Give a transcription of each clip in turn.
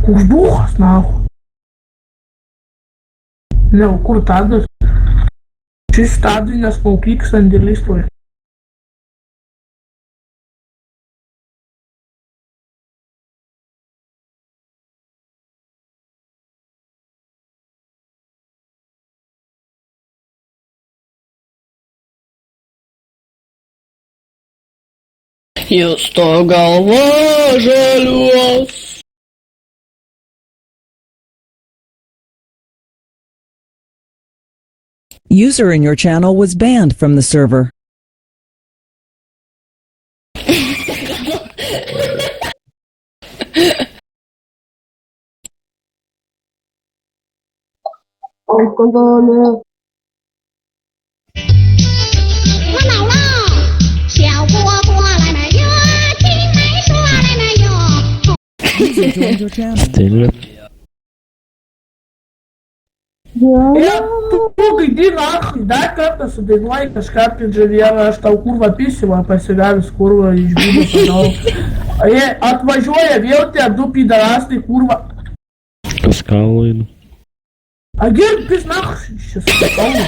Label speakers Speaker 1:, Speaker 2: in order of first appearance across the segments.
Speaker 1: Kuzduchas, nahų. Ne, kur Tadas? Šis Tadui nesmaukyk sandėlys toj.
Speaker 2: Justo galva žaliuos.
Speaker 3: User in your channel was banned from the server. User joined your channel.
Speaker 4: Stille.
Speaker 1: Tu gaidi nahui, dar kartą sudainuoji kažką apie Džavierą, aš tau kurva pisimą pasigavęs kurva iš būdų padau. Atvažiuoja vėl tie du pidarastai kurva.
Speaker 4: Pas kalą einu.
Speaker 1: Agir, pis nahui šis kalba.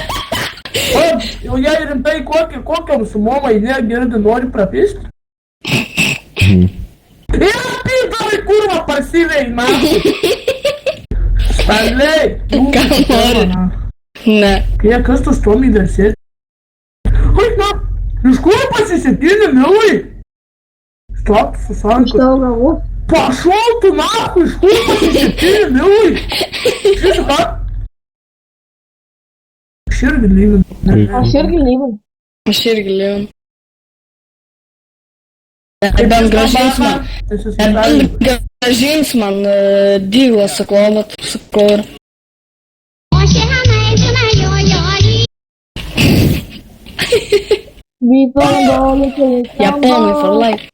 Speaker 1: O, jau jei rimtai kokiam sumom eini, girdi nori prapisti? Pidarai kurva pasivei nahui. Stanley!
Speaker 2: Ką nori? Ne.
Speaker 1: Kai kas tu stomi dėsėti? Oi, na, iš kur pasisėtini, milai? Stop, susanku. Pašol tu nahu, iš kur pasisėtini, milai? Šis ką? Aš irgi lyvin.
Speaker 2: Aš irgi lyvin. Nebent grąžins man dyglą saklomat, sakau ir. Japonai for life.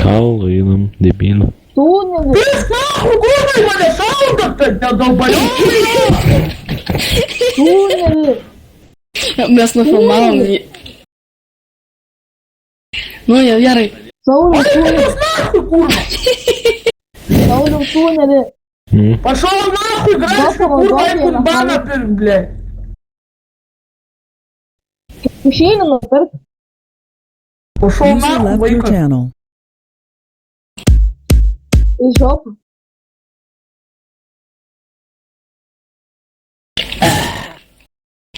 Speaker 4: Kalą einam, debinam.
Speaker 1: Pis nahu, kurvai mane šaudo, dalbaliukai!
Speaker 2: Mes nufilmavom jį. Nu, jau gerai.
Speaker 1: Oi, nahu, kurva!
Speaker 5: Sauliau tunelį.
Speaker 1: Пошел нахуй, график, курва, и курбана, блядь.
Speaker 5: Išeini nupirk.
Speaker 1: Пошел
Speaker 3: User
Speaker 1: нахуй,
Speaker 3: left your
Speaker 1: vaikas.
Speaker 3: channel.
Speaker 5: Į žopą.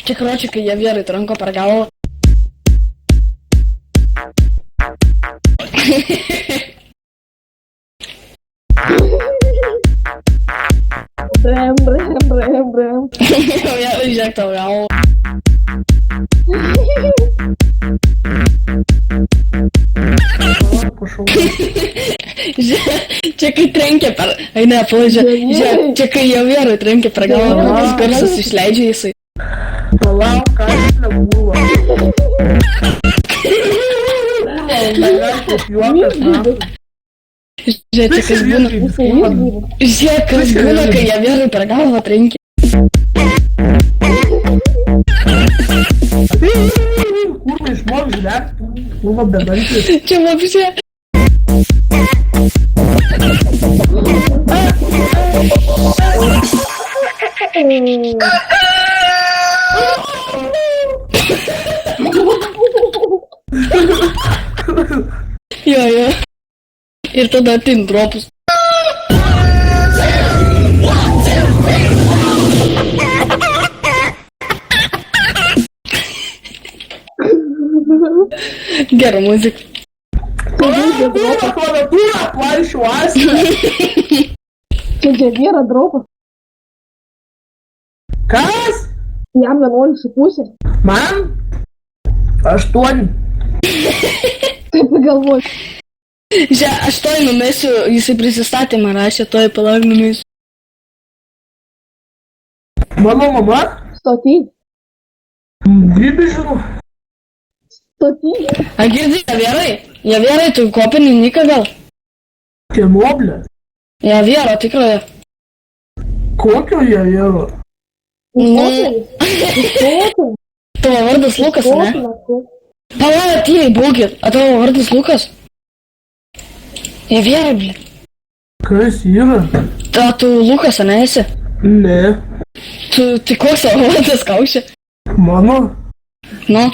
Speaker 2: Čia, короче, kai jie vyrai tranko per galvą.
Speaker 5: Brem.
Speaker 2: Jau gerai, žiūrėk tau galvą.
Speaker 1: Пошел.
Speaker 2: Čia kai trenkia per... Ai ne, palaidžia. Čia kai jie vyrai trenkia per galvą, tas garsas išleidžia jisai.
Speaker 1: Палау, кайфно, курва. Курва, блядь, juokas, nahui.
Speaker 2: Žiūrėk, kas būna. Žiūrėk, kas būna, kai jie vyrai per galvą trenkia.
Speaker 1: Курва, išmok žvėrt, kурva, bedantis.
Speaker 2: Čia vapšė. Jo. Ir tada atin dropus. Gera muzika.
Speaker 1: Kūra, klaviatūra, plaišiu asmenį.
Speaker 5: Čia Džavierą draugą.
Speaker 1: Kas?
Speaker 5: Jam 11,5.
Speaker 1: Man? 8.
Speaker 5: Kaip galvoji?
Speaker 2: Žiūrėk, aš toj numesiu, jisai prisistatymą rašė, toj palauk numesiu.
Speaker 1: Mano mama?
Speaker 5: Stoty.
Speaker 1: Gybi žinau.
Speaker 5: Stoty.
Speaker 2: A girdi, Javierai, tu kopini niką gal?
Speaker 1: Kieno, ble?
Speaker 2: Javiero, tikrai.
Speaker 1: Kokio jie yra?
Speaker 2: Tavo vardas Lukas, ne? Palauk, tyliai būkit, a tavo vardas Lukas? Javierai, ble.
Speaker 1: Kas yra?
Speaker 2: Tu Lukas, ane esi?
Speaker 1: Ne.
Speaker 2: Tai koks savo vardas Kaušė?
Speaker 1: Mano?
Speaker 2: Nu,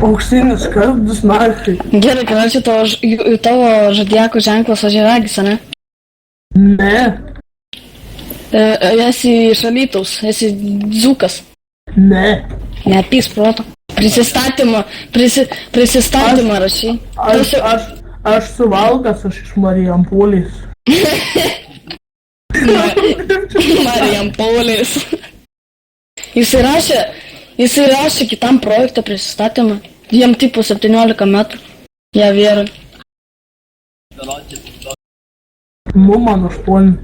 Speaker 1: Auksinis skardis naktį.
Speaker 2: gerai, kada čia tavo žadiako ženklas ožiaragis, ane?
Speaker 1: Ne.
Speaker 2: Esi iš Alytaus, esi dzūkas.
Speaker 1: Ne.
Speaker 2: Neapys proto. Prisistatymą rašy.
Speaker 1: Aš suvalgas, aš iš Marijampolės.
Speaker 2: Marijampolės. Jis įrašė kitam projektą prisistatymą. Jiem tipo 17 metų. Ja vyrai.
Speaker 1: Nu, man 8.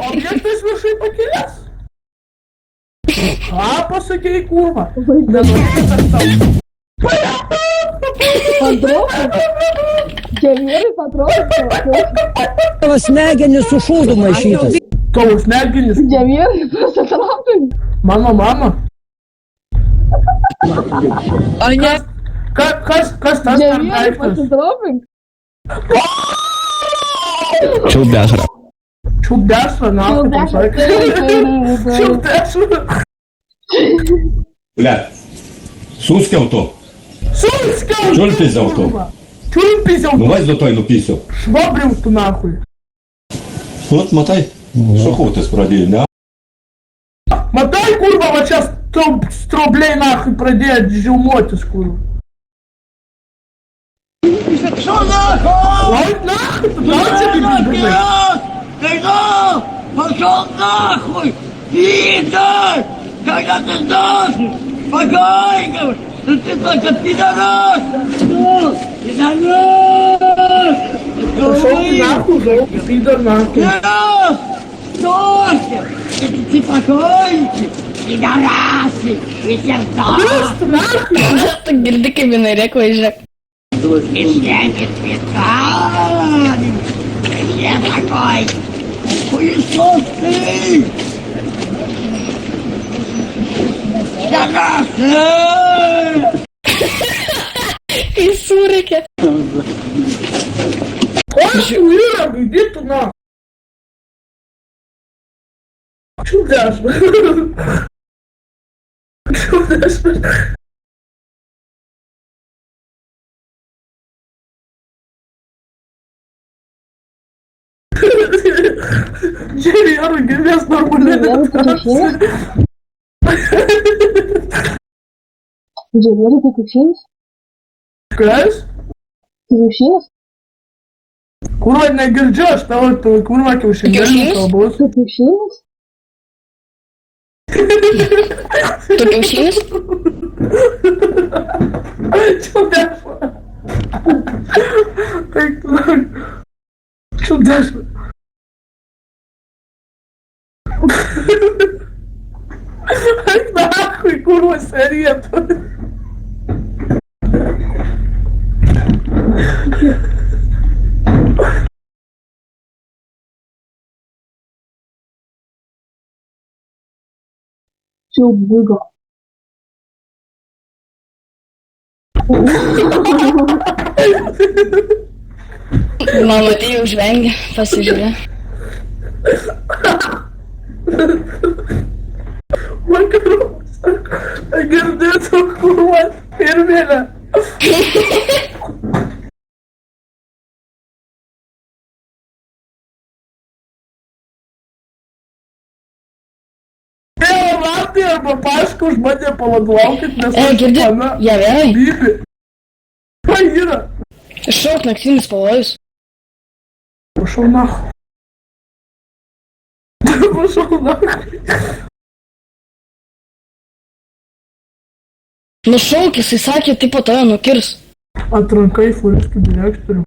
Speaker 1: Objektas viešai pakėlęs. Ką pasakėjai, kurva? Nenorėjai tarp
Speaker 5: Patraukas? Čia vyrai patraukas?
Speaker 3: Tavo smegenis su šūdu maišytas.
Speaker 1: Tavo smegenis.
Speaker 5: Čia vyrai pasitraukas?
Speaker 1: Mano mama.
Speaker 3: Ar ne?
Speaker 1: Kas tas
Speaker 5: Čia vyrai
Speaker 1: mergaitės?
Speaker 5: pasitraukas?
Speaker 4: Čiulbešra.
Speaker 1: Čiūbdešra, nahui, pasakė. Čiūbdešra.
Speaker 6: Блядь, суськав-то.
Speaker 1: Суськав!
Speaker 6: Чуль пізав-то.
Speaker 1: Чуль пізав?
Speaker 6: Ну весь до той написав.
Speaker 1: Швабрив-то нахуй.
Speaker 6: От мотай. Що хочеш продій, не?
Speaker 1: Мотай, курва, вот сейчас 100 рублей нахуй продеет, жилмотис, курва.
Speaker 7: Что нахуй?
Speaker 1: Ой, нахуй, ты знаешь, что ты блядь?
Speaker 7: Ты что? Пошел нахуй! Пидор! Когда ты сдашь? Спокойно! Ну ты только пидорас! Пидорас!
Speaker 1: Пошел ты нахуй, да, пидор нахуй.
Speaker 7: Пидорас! Тося! Ты спокойненький! Пидорасы! И всех сдашь!
Speaker 1: Ты нахуй!
Speaker 2: Tu girdi, kaip jinai rėkva žiūrėk.
Speaker 7: И всякие цветами! Я такой! Хуесос ты! Пидорасы!
Speaker 2: Kai surėkė.
Speaker 1: Ой, Ира, иди ты нахуй. Чудашно. Чудашно. Ера, грязь нормально.
Speaker 5: Čia vyrai tai kiaušinis?
Speaker 1: Kas?
Speaker 5: Kiaušinis?
Speaker 1: Kurva, negirdžiu, aš tavo, kurva, kiaušinėlių kalbos.
Speaker 5: Tai kiaušinis?
Speaker 2: Tu kiaušinis?
Speaker 1: Чудашно. Чудашно. Ай, нахуй, курва, сигарет.
Speaker 5: Čia bugo.
Speaker 2: Mama, tai jau žvengia, pasižiūrė.
Speaker 1: Vakaros, girdėtų, kurva, pirmėlę. Ratį arba paaišku, už mane paladuokit, nes
Speaker 2: Girdi, ja vėrai.
Speaker 1: Bibi. Ką yra?
Speaker 2: Šok naktinis pavojus.
Speaker 1: Пошел нахуй. Пошел нахуй.
Speaker 2: Nu šauk, jisai sakė, tipo tave nukirs.
Speaker 1: Atranka į floristų direktorių.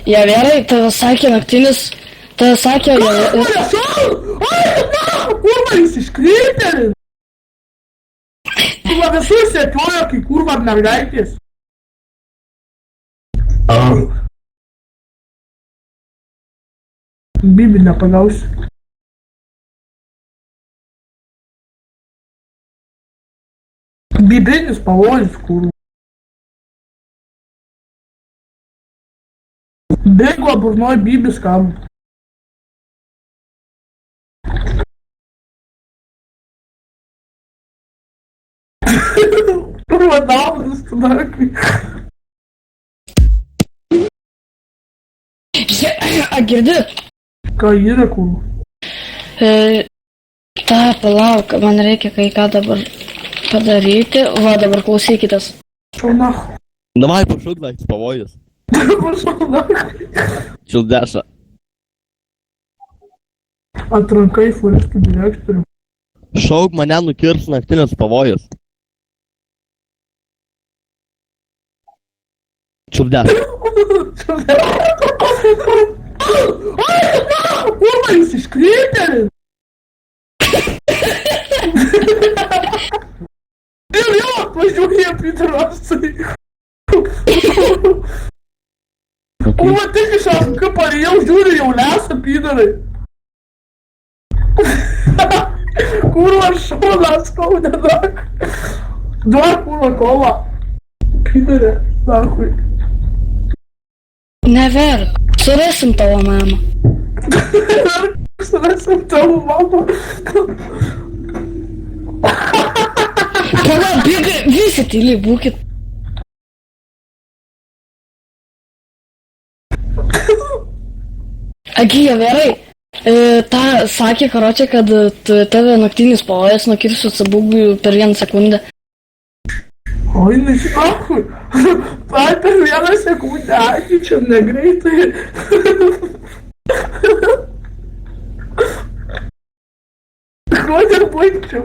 Speaker 2: Ja vėrai, tave sakė naktinis, tave sakė...
Speaker 1: Kurva, jis iškrypėlis! Kurva visus sekiojo, kai kurva mergaitės. Bibi nepagausi. Bibinis pavojus, kur. Bėgo burnoj bibis kam. Vadaunas, tu dakai.
Speaker 2: A, girdi?
Speaker 1: Ką yra, kur?
Speaker 2: Palauk, man reikia kai ką dabar padaryti. Va, dabar klausykitės.
Speaker 1: Šauna.
Speaker 8: Давай пошук, Настя, павоюс.
Speaker 1: Šauna.
Speaker 8: Čildeša.
Speaker 1: Atranka į floristų direktorių.
Speaker 8: Šauk mane nukirs naktinis pavojus. Čildeša.
Speaker 1: Kurva, jūs iškrytėlis? Ir jau atvažiuoja pitrasai. Kurva, tik iš apka parėjau, žiūri, jau lesa pidarai. Kurva, šonas skaudė dak. Duok, kurva, kova. Pidarė, dakui.
Speaker 2: Neverk, surasim tavo mamą.
Speaker 1: Surasim tavo mamą.
Speaker 2: Pala, bėga, visi tyliai būkit. Agija, verai. Ta sakė, karočią, kad tave naktinis pavojus nukirsiu sabūgų per 1 sekundę.
Speaker 1: Oi, nežinau. Tai per 1 sekundę, aki čia negreitai. Kodėl baigčiau?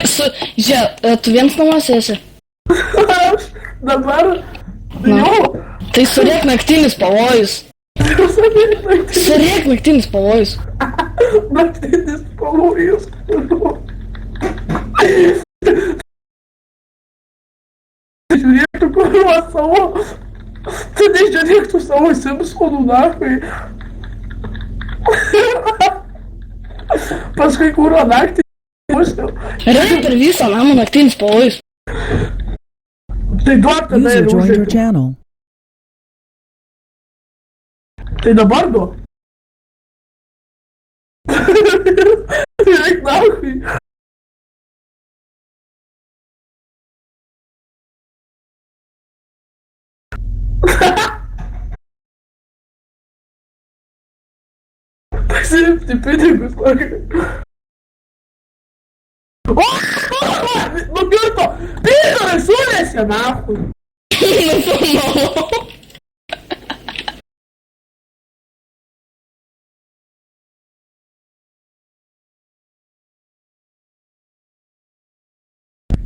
Speaker 2: Žiūrėk, tu viens namuose esi?
Speaker 1: Aš dabar... Jo.
Speaker 2: Tai surėk naktinis pavojus. Surėk naktinis pavojus.
Speaker 1: Naktinis pavojus. Žiūrėk tu kurva savo. Tu nežiūrėk tu savo Simpsonų nakai. Paskui kurva naktį.
Speaker 2: Reikia per visą namą naktinis pavojus.
Speaker 1: Tai duok tada ir užžiūrėk. Tai dabar duok. Reik nahui. Pasiimti pinigus, lakai. O! Nukirto! Pidarai sulėsė, nahui!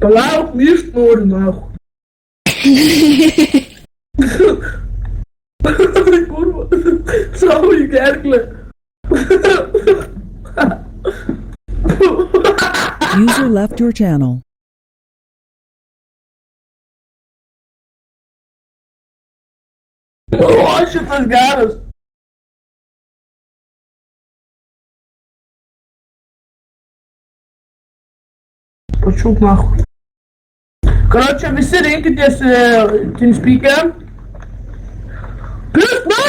Speaker 1: Palauk, myšt noriu, nahui. Kurva, savo į gerklę.
Speaker 9: User left your channel.
Speaker 1: O, šitas geras. Pačiūk nahui. Короче, visi rinkitės TeamSpeak'e. Plius, na!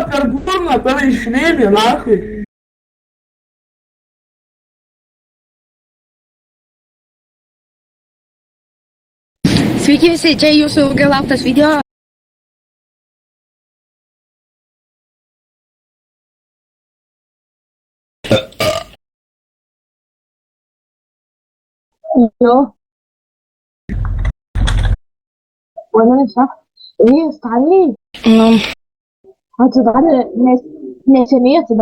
Speaker 1: Per burną tave išrėmė, nahui.
Speaker 10: Sveiki visi, čia jūsų ilgai lauktas video.
Speaker 5: Jo. Oi, Vanessa. Stanley.
Speaker 2: Nu.
Speaker 5: Atsidarė neseniai